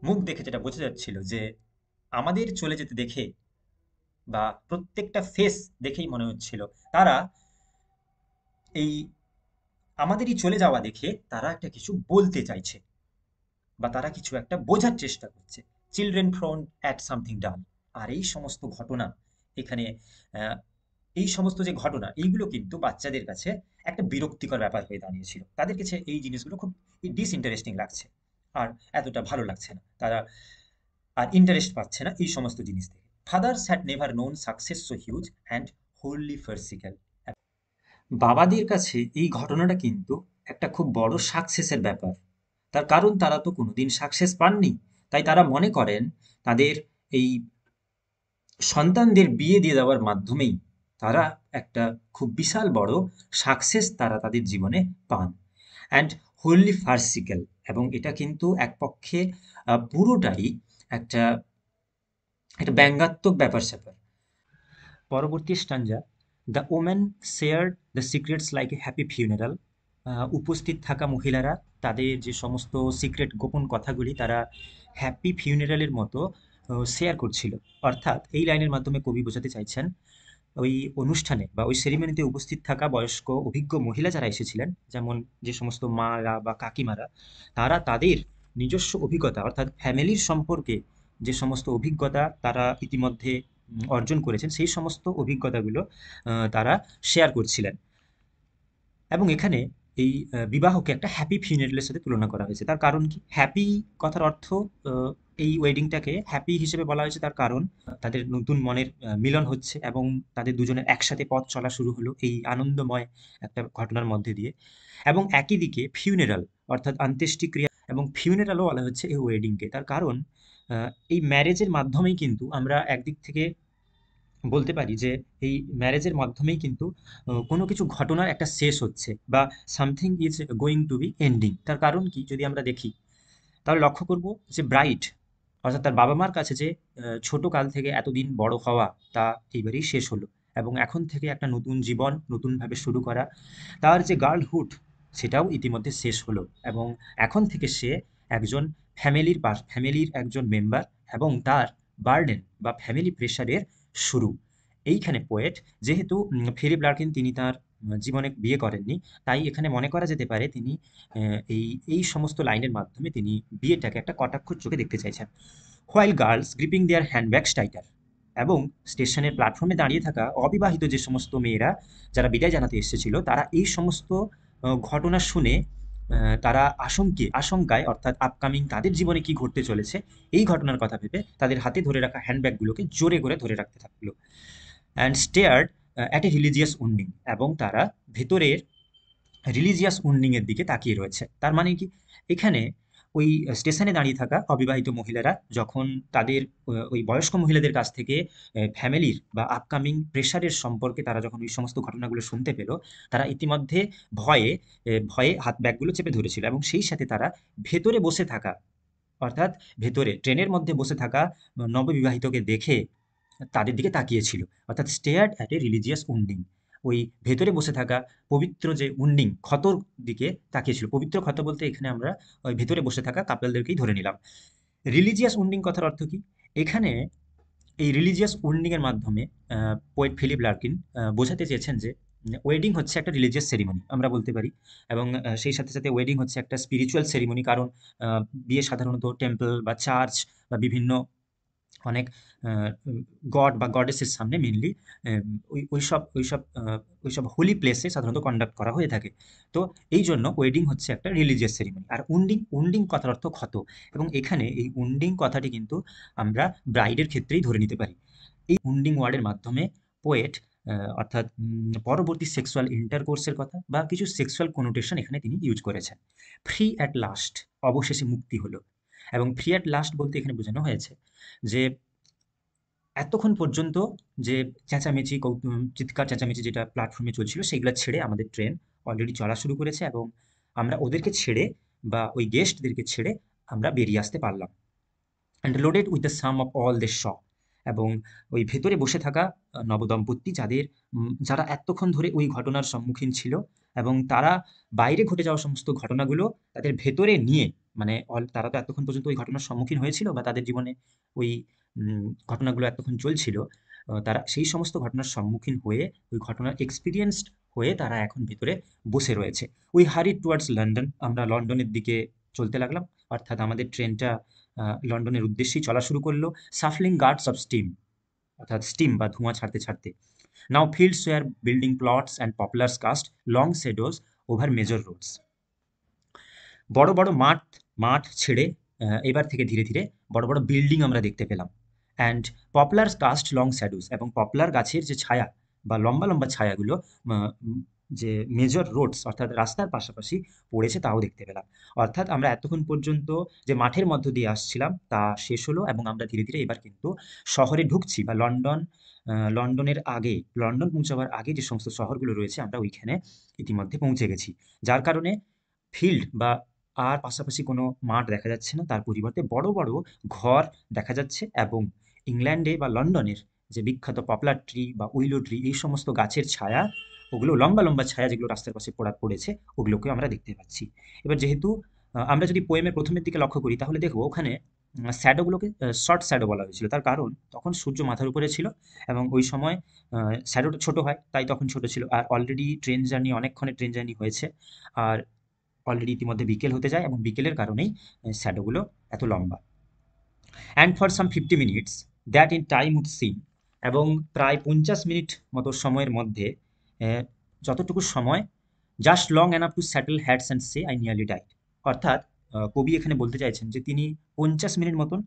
[SPEAKER 1] মুখ দেখে যেটা বোঝা যাচ্ছিল যে আমাদের চলে যেতে দেখে বা প্রত্যেকটা ফেস দেখেই মনে হচ্ছিল তারা এই আমাদেরই চলে যাওয়া দেখে তারা একটা কিছু বলতে চাইছে বা তারা কিছু একটা বোঝার চেষ্টা করছে। চিলড্রেন ফ্রন্ট অ্যাট সামথিং ডান। আর এই সমস্ত ঘটনা এখানে, আহ, এই সমস্ত যে ঘটনা, এইগুলো কিন্তু বাচ্চাদের কাছে একটা বিরক্তিকর ব্যাপার হয়ে দাঁড়িয়েছিল। তাদের কাছে এই জিনিসগুলো খুব ডিসইন্টারেস্টিং লাগছে, আর এতটা ভালো লাগছে না, তারা আর ইন্টারেস্ট পাচ্ছে না এই সমস্ত জিনিস থেকে। Fathers had never known success so huge and wholly farcical. বাবাদের কাছে এই ঘটনাটা কিন্তু একটা খুব বড় সাকসেসের ব্যাপার। তার কারণ তারা তো কোনোদিন সাকসেস পাননি। তাই তারা মনে করেন তাদের এই সন্তানদের বিয়ে দিয়ে দেওয়ার মাধ্যমেই তারা একটা খুব বিশাল বড় সাকসেস তারা তাদের জীবনে পান। অ্যান্ড হোললি ফার্সিক্যাল, এবং এটা কিন্তু এক পক্ষে পুরোটাই একটা একটা ব্যঙ্গাত্মক ব্যাপার-স্যাপার। পরবর্তী stanza, the women shared the secrets like a happy funeral. উপস্থিত থাকা মহিলারা তাদের যে সমস্ত সিক্রেট গোপন কথাগুলি তারা হ্যাপি ফিউনারালের মতো শেয়ার করছিল। অর্থাৎ এই লাইনের মাধ্যমে কবি বোঝাতে চাইছেন ওই অনুষ্ঠানে বা ওই সেরিমনিতে উপস্থিত থাকা বয়স্ক অভিজ্ঞ মহিলা যারা এসেছিলেন, যেমন যে সমস্ত মারা বা কাকিমারা, তারা তাদের নিজস্ব অভিজ্ঞতা অর্থাৎ ফ্যামিলির সম্পর্কে যে সমস্ত অভিজ্ঞতা তারা ইতিমধ্যে অর্জন করেছেন, সেই সমস্ত অভিজ্ঞতাগুলো তারা শেয়ার করছিলেন। এবং এখানে এই বিবাহকে একটা হ্যাপি ফিউনারেলের সাথে তুলনা করা হয়েছে। তার কারণ কি? হ্যাপি কথার অর্থ, এই ওয়েডিংটাকে হ্যাপি হিসেবে বলা হয়েছে তার কারণ তাদের নতুন মনের মিলন হচ্ছে এবং তাদের দুজনের একসাথে পথ চলা শুরু হলো এই আনন্দময় একটা ঘটনার মধ্যে দিয়ে। এবং একই দিকে ফিউনারাল অর্থাৎ অন্ত্যেষ্টিক্রিয়া, এবং ফিউনারালও বলা হচ্ছে এই ওয়েডিংকে। তার কারণ এই ম্যারেজের মাধ্যমেই কিন্তু আমরা একদিক থেকে বলতে পারি যে এই ম্যারেজের মাধ্যমেই কিন্তু কোনো কিছু ঘটনার একটা শেষ হচ্ছে বা something is going to be ending. তার কারণ কি? যদি আমরা দেখি তাহলে লক্ষ্য করব যে ব্রাইড অর্থাৎ তার বাবা মার কাছে যে ছোট কাল থেকে এতদিন বড় হওয়া, তা এইবারেই শেষ হলো এবং এখন থেকে একটা নতুন জীবন নতুনভাবে শুরু করা, তার যে গার্লহুড সেটাও ইতিমধ্যে শেষ হলো এবং এখন থেকে সে একজন ফ্যামিলির একজন মেম্বার এবং তার বার্ডেন বা ফ্যামিলি প্রেশারের শুরু। এইখানে পোয়েট যেহেতু ফিলিপ লার্কিন তিনি তার জীবনে বিয়ে করেননি, তাই এখানে মনে করা যেতে পারে তিনি এই সমস্ত লাইনের মাধ্যমে তিনি বিয়েটাকে একটা কটাক্ষর চোখে দেখতে চাইছেন। হোয়াইল গার্লস গ্রিপিং দেয়ার হ্যান্ডব্যাগস টাইটার, এবং স্টেশনের প্ল্যাটফর্মে দাঁড়িয়ে থাকা অবিবাহিত যে সমস্ত মেয়েরা যারা বিদায় জানাতে এসেছিল, তারা এই সমস্ত ঘটনা শুনে তারা আশঙ্কায় অর্থাৎ আপকামিং তাদের জীবনে কি ঘটতে চলেছে এই ঘটনার কথা ভেবে তাদের হাতে ধরে রাখা হ্যান্ডব্যাগগুলোকে জোরে করে ধরে রাখতে থাকলো। And stared at a religious wounding, এবং তারা ভেতরের রিলিজিয়াস উন্ডিং এর দিকে তাকিয়ে রয়েছে। তার মানে কি, এখানে ওই স্টেশনে দাঁড়িয়ে থাকা অবিবাহিত মহিলারা যখন তাদের ওই বয়স্ক মহিলাদের কাছ থেকে ফ্যামিলির বা আপকামিং প্রেশারের সম্পর্কে তারা যখন ওই সমস্ত ঘটনাগুলো শুনতে পেল, তারা ইতিমধ্যে ভয়ে হাত ব্যাগগুলো চেপে ধরেছিল, এবং সেই সাথে তারা ভেতরে বসে থাকা, অর্থাৎ ভেতরে ট্রেনের মধ্যে বসে থাকা নববিবাহিতকে দেখে তাদের দিকে তাকিয়েছিল, অর্থাৎ স্টেয়ার্ড অ্যাট এ রিলিজিয়াস উন্ডিং। ওই ভেতরে বসে থাকা পবিত্র যে উন্ডিং, ক্ষতর দিকে তাকিয়েছিল। পবিত্র ক্ষত বলতে এখানে আমরা ওই ভেতরে বসে থাকা কাপলদেরকেই ধরে নিলাম। রিলিজিয়াস উন্ডিং কথার অর্থ কি? এখানে এই রিলিজিয়াস উন্ডিং এর মাধ্যমে পোয়েট ফিলিপ লার্কিন বোঝাতে চেয়েছেন যে ওয়েডিং হচ্ছে একটা রিলিজিয়াস সেরিমনি আমরা বলতে পারি, এবং সেই সাথে সাথে ওয়েডিং হচ্ছে একটা স্পিরিচুয়াল সেরিমনি, কারণ বিয়ে সাধারণত টেম্পল বা চার্চ বা বিভিন্ন অনেক গড বা গডেসের সামনে মেনলি ওইসব হোলি প্লেসে সাধারণত কন্ডাক্ট করা হয়ে থাকে। তো এই জন্য ওয়েডিং হচ্ছে একটা রিলিজিয়াস সেরিমনি। আর উন্ডিং, উন্ডিং কথার অর্থ ক্ষত, এবং এখানে এই উন্ডিং কথাটি কিন্তু আমরা ব্রাইডের ক্ষেত্রেই ধরে নিতে পারি। এই উন্ডিং ওয়ার্ডের মাধ্যমে পোয়েট অর্থাৎ পরবর্তী সেক্সুয়াল ইন্টারকোর্সের কথা বা কিছু সেক্সুয়াল কোনোটেশন এখানে তিনি ইউজ করেছেন। ফ্রি অ্যাট লাস্ট, অবশেষে মুক্তি হলো। এবং ফ্রি অ্যাট লাস্ট বলতে এখানে বোঝানো হয়েছে যে এতক্ষণ পর্যন্ত যে চেঁচামেচি, চিৎকার চেঁচামেচি যেটা প্ল্যাটফর্মে চলছিল, সেগুলো ছেড়ে আমাদের ট্রেন অলরেডি চলা শুরু করেছে, এবং আমরা ওদেরকে ছেড়ে বা ওই গেস্টদেরকে ছেড়ে আমরা বেরিয়ে আসতে পারলাম। And loaded with the sum of all the saw, এবং ওই ভেতরে বসে থাকা নবদম্পতি যারা এতক্ষণ ধরে ওই ঘটনার সম্মুখীন ছিল, এবং তারা বাইরে ঘটে যাওয়া সমস্ত ঘটনাগুলো তাদের ভেতরে নিয়ে, মানে তারা তো এতক্ষণ পর্যন্ত ওই ঘটনার সম্মুখীন হয়েছিল বা তাদের জীবনে ওই ঘটনাগুলো এতক্ষণ চলছিল, তারা সেই সমস্ত ঘটনার সম্মুখীন হয়ে ওই ঘটনার এক্সপিরিয়েন্সড হয়ে তারা এখন ভেতরে বসে রয়েছে। উই হারিড টুয়ার্ডস লন্ডন, আমরা লন্ডনের দিকে চলতে লাগলাম, অর্থাৎ আমাদের ট্রেনটা লন্ডনের উদ্দেশ্যেই চলা শুরু করলো। সাফলিং গার্ডস অফ স্টিম, অর্থাৎ স্টিম বা ধোঁয়া ছাড়তে ছাড়তে। Now fields were building plots and poplars cast long shadows over major roads. বড় বড় মাঠ মাঠ ছেড়ে এবার থেকে ধীরে ধীরে বড় বড় বিল্ডিং আমরা দেখতে পেলাম। And poplar cast long shadows, এবং পপুলার গাছের যে ছায়া বা লম্বা লম্বা ছায়াগুলো যে মেজর রোডস অর্থাৎ রাস্তার পাশাপাশি পড়েছে তাও দেখতে পেলাম। অর্থাৎ আমরা এতক্ষণ পর্যন্ত যে মাঠের মধ্য দিয়ে আসছিলাম তা শেষ হলো, এবং আমরা ধীরে ধীরে এবার কিন্তু শহরে ঢুকছি, বা লন্ডনের আগে, লন্ডন পৌঁছাবার আগে যে সমস্ত শহরগুলো রয়েছে আমরা ওইখানে ইতিমধ্যে পৌঁছে গেছি। যার কারণে ফিল্ড বা আর পাশাপাশি কোনো মাঠ দেখা যাচ্ছে না, তার পরিবর্তে বড় বড় ঘর দেখা যাচ্ছে, এবং ইংল্যান্ডে বা লন্ডনের যে বিখ্যাত পপলার ট্রি বা উইলো ট্রি, এই সমস্ত গাছের ছায়া, ওগুলো লম্বা লম্বা ছায়া যেগুলো রাস্তার পাশে পড়েছে, ওগুলোকে আমরা দেখতে পাচ্ছি। এবার যেহেতু আমরা যদি পোয়েমের প্রথমের দিকে লক্ষ্য করি তাহলে দেখবো ওখানে শ্যাডোগুলোকে শর্ট শ্যাডো বলা হয়েছিল, তার কারণ তখন সূর্য মাথার উপরে ছিল, এবং ওই সময় শ্যাডোটা ছোট হয়, তাই তখন ছোট ছিল। আর অলরেডি ট্রেন জার্নি, অনেকক্ষণের ট্রেন জার্নি হয়েছে, আর অলরেডি ইতিমধ্যে বিকেল হতে যায়, এবং বিকেলের কারণেই শ্যাডোগুলো এত লম্বা। And for some 50 minutes that in time would seem, এবং প্রায় 50 মিনিট মতো সময়ের মধ্যে যতটুকু সময়, just long enough to settle hats and say I nearly died, অর্থাৎ কবি এখানে বলতে চাইছেন যে তিনি 50 মিনিট মতন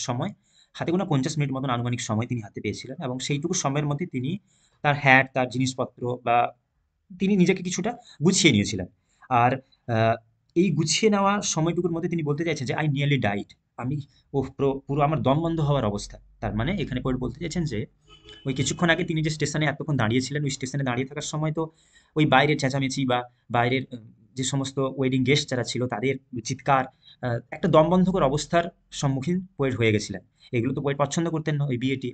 [SPEAKER 1] সময়, হাতে গোনা 50 মিনিট মতন আনুমানিক সময় তিনি হাতে পেয়েছিলেন, এবং সেইটুকু সময়ের মধ্যে তিনি তার হ্যাট, তার জিনিসপত্র বা তিনি নিজেকে কিছুটা গুছিয়ে নিয়েছিলেন। আর এই গুছিয়ে নেওয়া সময়টুকুর মধ্যে তিনি বলতে চাইছেন যে আই নিয়ারলি ডাইড, আমি পুরো আমার দম বন্ধ হওয়ার অবস্থা। তার মানে এখানে পোয়েট বলতে চাইছেন যে ওই কিছুক্ষণ আগে তিনি যে স্টেশনে এতক্ষণ দাঁড়িয়েছিলেন, ওই স্টেশনে দাঁড়িয়ে থাকার সময় তো ওই বাইরের চেঁচামেচি বা বাইরের যে সমস্ত ওয়েডিং গেস্ট যারা ছিল তাদের চিৎকার, একটা দমবন্ধকর অবস্থার সম্মুখীন পোয়েট হয়ে গেছিলেন। এগুলো তো পোয়েট পছন্দ করতেন না, ওই বিয়েটি।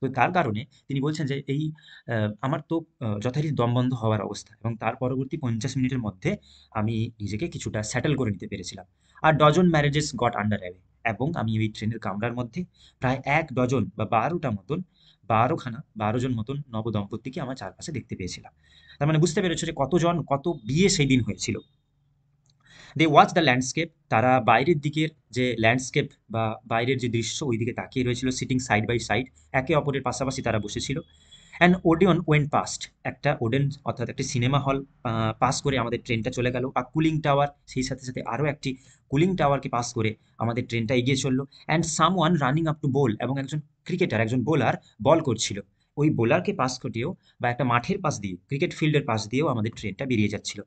[SPEAKER 1] তো তার কারণে তিনি বলছেন যে এই আমার তো যথারীতি দমবন্ধ হওয়ার অবস্থা, এবং তার পরবর্তী 50 মিনিটের মধ্যে আমি নিজেকে কিছুটা সেটেল করে নিতে পেরেছিলাম। আর dozen marriages got under away, এবং আমি ওই ট্রেনের কামরার মধ্যে প্রায় 1 ডজন বা 12টা মতন, 12 জন মতন নবদম্পতিকে আমার চারপাশে দেখতে পেয়েছিলাম। তার মানে বুঝতে পেরেছো যে কত বিয়ে সেই দিন হয়েছিল। দে ওয়াচ দ্য ল্যান্ডস্কেপ, তারা বাইরের দিকের যে ল্যান্ডস্কেপ বা বাইরের যে দৃশ্য ওই দিকে তাকিয়ে রয়েছিল, সিটিং সাইড বাই সাইড, একে অপরের পাশাপাশি তারা বসেছিল। অ্যান্ড ওডিয়ন ওয়েন্ট পাস্ট, একটা ওডেন অর্থাৎ একটি সিনেমা হল পাস করে আমাদের ট্রেনটা চলে গেল। আর কুলিং টাওয়ার, সেই সাথে সাথে আরও একটি কুলিং টাওয়ারকে পাস করে আমাদের ট্রেনটা এগিয়ে চললো। And someone running up to bowl, এবং একজন ক্রিকেটার, একজন বোলার বল করছিল ওই বোলারকে পাস করিয়েও বা একটা মাঠের পাশ দিয়ে, ক্রিকেট ফিল্ডের পাশ দিয়েও আমাদের ট্রেনটা বেরিয়ে যাচ্ছিল।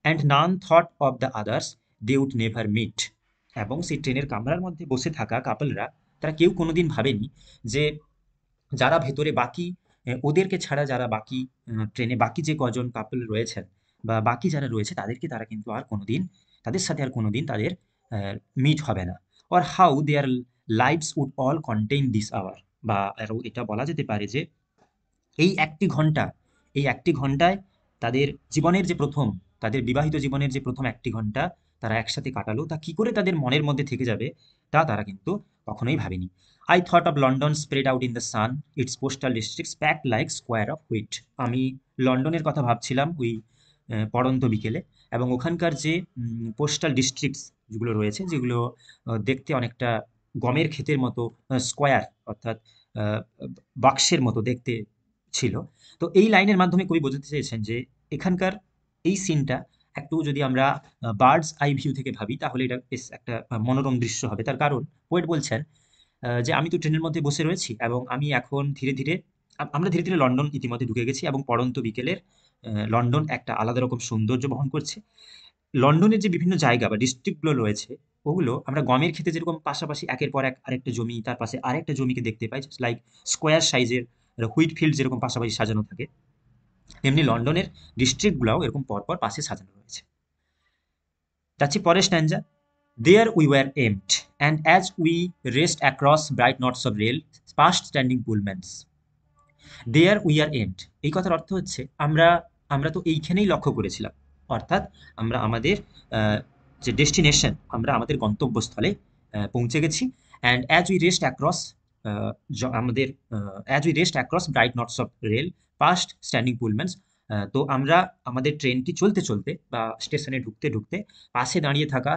[SPEAKER 1] And none thought of the others they would never meet. এবং সেই ট্রেনের কামরার মধ্যে বসে থাকা কাপলরা, তারা কেউ কোনোদিন ভাবেনি যে যারা ভেতরে বাকি, ওদেরকে ছাড়া যারা বাকি ট্রেনে বাকি যে কজন কাপল রয়েছেন বা বাকি যারা রয়েছে তাদেরকে তারা কিন্তু আর কোনোদিন, তাদের সাথে আর কোনোদিন তাদের মিট হবে না। Or how their lives would all contain this hour, বা আরও এটা বলা যেতে পারে যে এই একটি ঘন্টা, এই একটি ঘন্টায় তাদের জীবনের যে প্রথম, তাদের বিবাহিত জীবনের যে প্রথম একটি ঘন্টা তারা একসাথে কাটালো, তা কি করে তাদের মনের মধ্যে থেকে যাবে তা তারা কিন্তু কখনোই ভাবেনি। I thought of London spread out in the sun, it's postal districts packed like square of wheat. আমি লন্ডনের কথা ভাবছিলাম ওই পড়ন্ত বিকেলে, এবং ওখানকার যে পোস্টাল ডিস্ট্রিক্টস যেগুলো রয়েছে, যেগুলো দেখতে অনেকটা গমের ক্ষেতের মতো স্কোয়ার, অর্থাৎ আহ, বাক্সের মতো দেখতে ছিল। তো এই লাইনের মাধ্যমে কবি বোঝাতে চেয়েছেন যে এখানকার এই সিনটা একটু যদি আমরা বার্ডস আই ভিউ থেকে ভাবি তাহলে এটা বেশ একটা মনোরম দৃশ্য হবে। তার কারণ পোয়েট বলছেন যে আমি তো ট্রেনের মধ্যে বসে রয়েছি এবং আমি এখন ধীরে ধীরে, আমরা ধীরে ধীরে লন্ডন ইতিমধ্যে ঢুকে গেছি এবং পড়ন্ত বিকেলের লন্ডন একটা আলাদা রকম সৌন্দর্য বহন করছে। লন্ডনের যে বিভিন্ন জায়গা বা ডিস্ট্রিক্টগুলো রয়েছে, ওগুলো আমরা গমের ক্ষেতে যেরকম পাশাপাশি একের পর এক আরেকটা জমি, তার পাশে আরেকটা জমিকে দেখতে পাই, লাইক স্কোয়ার সাইজের হুইট ফিল্ড যেরকম পাশাপাশি সাজানো থাকে, তেমনি লন্ডনের ডিস্ট্রিক্টগুলোও এরকম পরপর পাশে সাজানো রয়েছে। যাচ্ছি পরের stanza. There we were aimed and as we raced across bright knots of rail past standing Pullmans. There we are end, এই কথার অর্থ হচ্ছে আমরা আমরা তো এইখানেই লক্ষ্য করেছিলাম, অর্থাৎ আমরা আমাদের যে ডেস্টিনেশন, আমরা আমাদের গন্তব্যস্থলে পৌঁছে গেছি। And as we raced across, আমাদের as we raced across bright knots of rail past standing Pullmans. তো আমরা আমাদের ট্রেনটি চলতে চলতে বা স্টেশনে ঢুকতে ঢুকতে পাশে দাঁড়িয়ে থাকা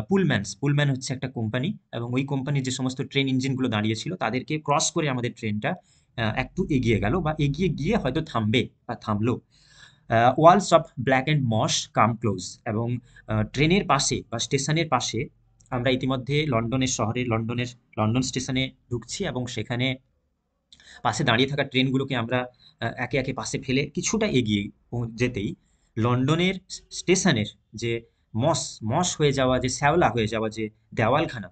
[SPEAKER 1] পুলম্যানস, পুলম্যান হচ্ছে একটা কোম্পানি, এবং ওই কোম্পানির যে সমস্ত ট্রেন ইঞ্জিনগুলো দাঁড়িয়ে ছিল তাদেরকে ক্রস করে আমাদের ট্রেনটা একটু এগিয়ে গেল বা এগিয়ে গিয়ে হয়তো থামবে বা থামলো। ওয়ালস অফ ব্ল্যাক অ্যান্ড মশ কাম ক্লোজ, এবং ট্রেনের পাশে বা স্টেশনের পাশে আমরা ইতিমধ্যে লন্ডনের শহরে লন্ডন স্টেশনে ঢুকছি এবং সেখানে পাশে দাঁড়িয়ে থাকা ট্রেনগুলোকে আমরা একে একে পাশে ফেলে কিছুটা এগিয়ে যেতেই লন্ডনের স্টেশনের যে মস মস হয়ে যাওয়া, যে শ্যাওলা হয়ে যাওয়া যে দেওয়ালখানা,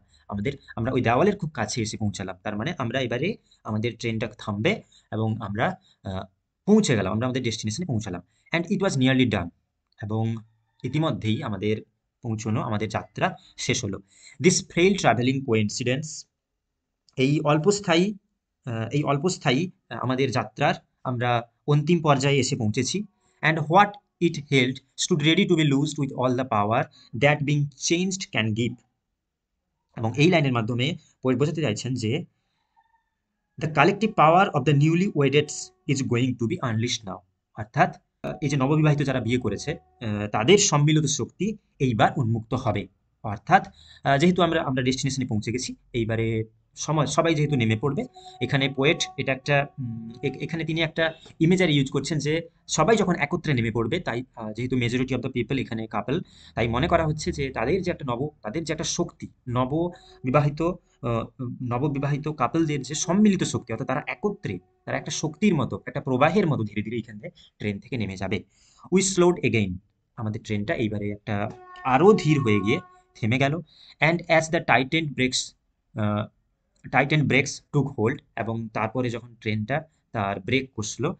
[SPEAKER 1] আমরা ওই দেওয়ালের খুব কাছে এসে পৌঁছালাম। তার মানে আমরা এবারে আমাদের ট্রেনটা থামবে এবং আমরা পৌঁছে গেলাম, আমরা আমাদের ডেস্টিনেশনে পৌঁছালাম। অ্যান্ড ইট ওয়াজ নিয়ারলি ডান, এবং ইতিমধ্যেই আমাদের পৌঁছানো, আমাদের যাত্রা শেষ হলো। দিস ফ্রেইল ট্রাভেলিং কোইন্সিডেন্স, এই অল্পস্থায়ী এই অল্পস্থায়ী আমাদের যাত্রার আমরা অন্তিম পর্যায়ে এসে পৌঁছেছি। And what it held stood ready to be loosed with all the power that being changed can give. এবং এই লাইনের মাধ্যমে পোয়েট বোঝাতে চাইছেন যে the collective power of the newly weddeds is going to be unleashed now. অর্থাৎ এই যে নববিবাহিত যারা বিয়ে করেছে তাদের সম্মিলিত শক্তি এইবার উন্মুক্ত হবে। অর্থাৎ যেহেতু আমরা আমরা ডেস্টিনেশনে পৌঁছে গেছি, এইবারে সবাই যেহেতু নেমে পড়বে। এখানে পোয়েট এটা একটা এখানে তিনি একটা ইমেজারি ইউজ করছেন যে সবাই যখন একত্রে নেমে পড়বে, তাই যেহেতু মেজরিটি অফ দ্য পিপল এখানে কাপল, তাই মনে করা হচ্ছে যে তাদের যে একটা শক্তি, নববিবাহিত নববিবাহিত কাপলদের যে সম্মিলিত শক্তি, অর্থাৎ তারা একত্রে, তারা একটা শক্তির মতো, একটা প্রবাহের মতো ধীরে ধীরে এখানে ট্রেন থেকে নেমে যাবে। উই স্লোড এগেইন, আমাদের ট্রেনটা এইবারে একটা আরো ধীর হয়ে গিয়ে থেমে গেল। And as the tightened brakes took hold, এবং তারপরে যখন ট্রেনটা তার ব্রেক কষলো,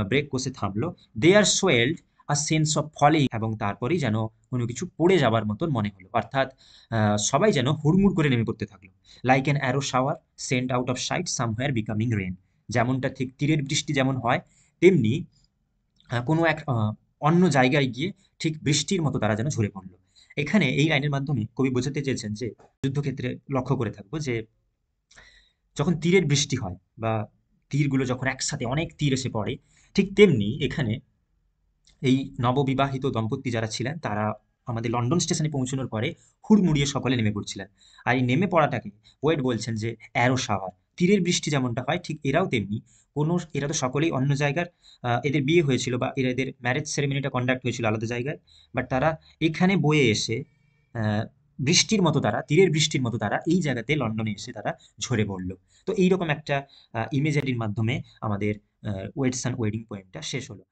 [SPEAKER 1] ব্রেক কষে থামলো, দে আর সোয়েলড আ সেন্স অফ ফলিং, এবং তারপরেই যেন কোনো কিছু পড়ে যাবার মতন মনে হলো। অর্থাৎ সবাই যেন হুড়মুড় করে নেমে পড়তে থাকলো। Like an arrow shower sent out of sight somewhere becoming rain, যেমনটা ঠিক তীরের বৃষ্টি যেমন হয়, তেমনি কোনো এক অন্য জায়গায় গিয়ে ঠিক বৃষ্টির মতো তারা যেন ঝরে পড়লো। এখানে এই লাইনের মাধ্যমে কবি বোঝাতে চেয়েছেন যে যুদ্ধক্ষেত্রে লক্ষ্য করে থাকবো যে যখন তীরের বৃষ্টি হয় বা তীরগুলো যখন একসাথে অনেক তীর এসে পড়ে, ঠিক তেমনি এখানে এই নববিবাহিত দম্পতি যারা ছিলেন তারা আমাদের লন্ডন স্টেশনে পৌঁছানোর পরে হুড়মুড়িয়ে সকলে নেমে পড়ছিলেন। আর এই নেমে পড়াটাকে পোয়েট বলছেন যে অ্যারো শাওয়ার, তীরের বৃষ্টি যেমনটা হয় ঠিক এরাও তেমনি এরা তো সকলেই অন্য জায়গার, এদের বিয়ে হয়েছিল বা এদের ম্যারেজ সেরেমনিটা কন্ডাক্ট হয়েছিল আলাদা জায়গায়, বাট তারা এখানে বয়ে এসে বৃষ্টির মতো তারা, তীরের বৃষ্টির মতো তারা এই জায়গাতে লন্ডনে এসে তারা ঝরে পড়লো। তো এইরকম একটা ইমেজারির মাধ্যমে আমাদের ওয়েডস অ্যান্ড ওয়েডিং পোয়েমটা শেষ হলো।